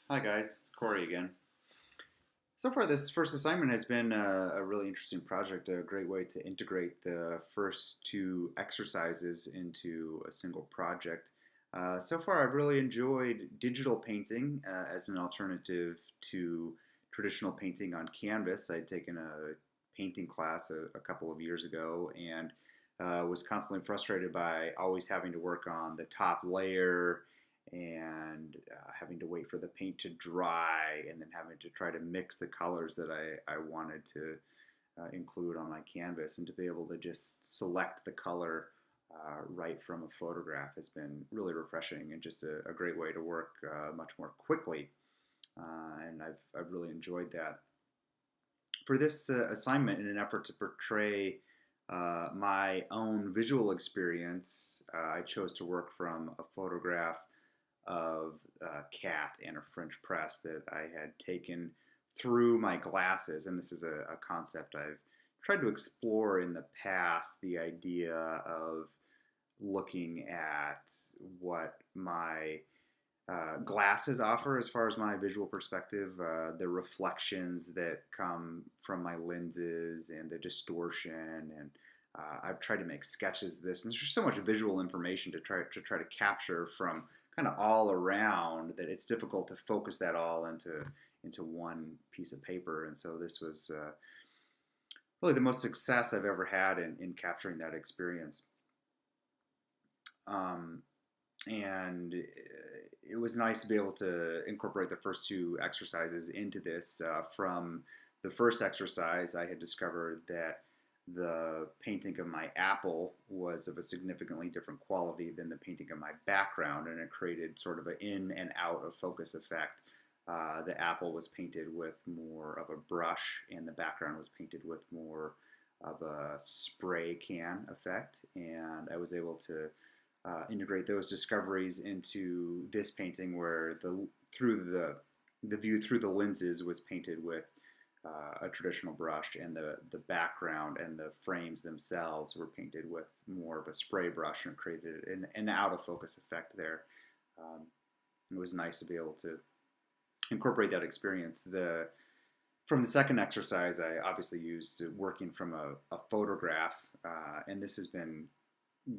Hi guys, Corey again. So far, this first assignment has been a really interesting project, a great way to integrate the first two exercises into a single project. So far, I've really enjoyed digital painting as an alternative to traditional painting on canvas. I'd taken a painting class a couple of years ago and was constantly frustrated by always having to work on the top layer and having to wait for the paint to dry and then having to try to mix the colors that I wanted to include on my canvas, and to be able to just select the color right from a photograph has been really refreshing and just a great way to work much more quickly. And I've really enjoyed that. For this assignment, in an effort to portray my own visual experience, I chose to work from a photograph of a cat and a French press that I had taken through my glasses. And this is a concept I've tried to explore in the past, the idea of looking at what my glasses offer as far as my visual perspective, the reflections that come from my lenses and the distortion. And I've tried to make sketches of this, and there's just so much visual information to try to capture from kind of all around that it's difficult to focus that all into one piece of paper. And so this was really the most success I've ever had in capturing that experience. Um, and it was nice to be able to incorporate the first two exercises into this. From the first exercise, I had discovered that the painting of my apple was of a significantly different quality than the painting of my background, and it created sort of an in and out of focus effect. The apple was painted with more of a brush, and the background was painted with more of a spray can effect, and I was able to integrate those discoveries into this painting, where the view through the lenses was painted with a traditional brush, and the background and the frames themselves were painted with more of a spray brush, and created an out of focus effect there. Um, it was nice to be able to incorporate that experience. The From the second exercise, I obviously used working from a photograph, and this has been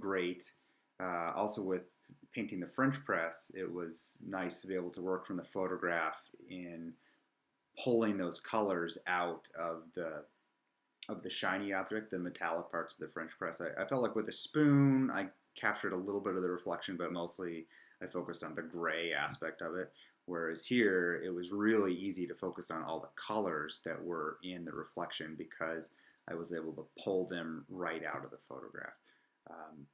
great. Also, with painting the French press, it was nice to be able to work from the photograph in pulling those colors out of the shiny object, the metallic parts of the French press. I felt like with a spoon, I captured a little bit of the reflection, but mostly I focused on the gray aspect of it. Whereas here, it was really easy to focus on all the colors that were in the reflection because I was able to pull them right out of the photograph. Um,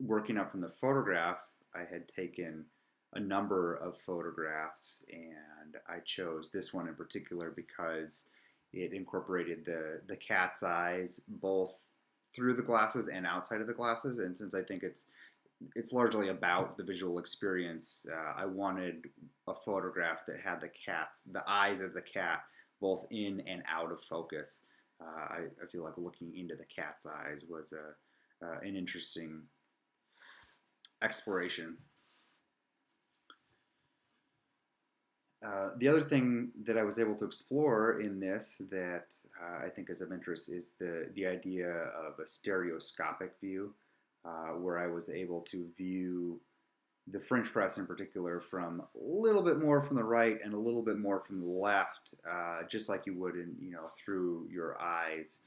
Working up from the photograph, I had taken a number of photographs, and I chose this one in particular because it incorporated the cat's eyes both through the glasses and outside of the glasses. And since I think it's largely about the visual experience, I wanted a photograph that had the eyes of the cat, both in and out of focus. I feel like looking into the cat's eyes was an interesting exploration. The other thing that I was able to explore in this that I think is of interest is the idea of a stereoscopic view, where I was able to view the French press in particular from a little bit more from the right and a little bit more from the left, just like you would through your eyes,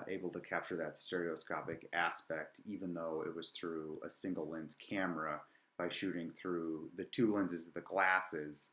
able to capture that stereoscopic aspect, even though it was through a single lens camera by shooting through the two lenses of the glasses.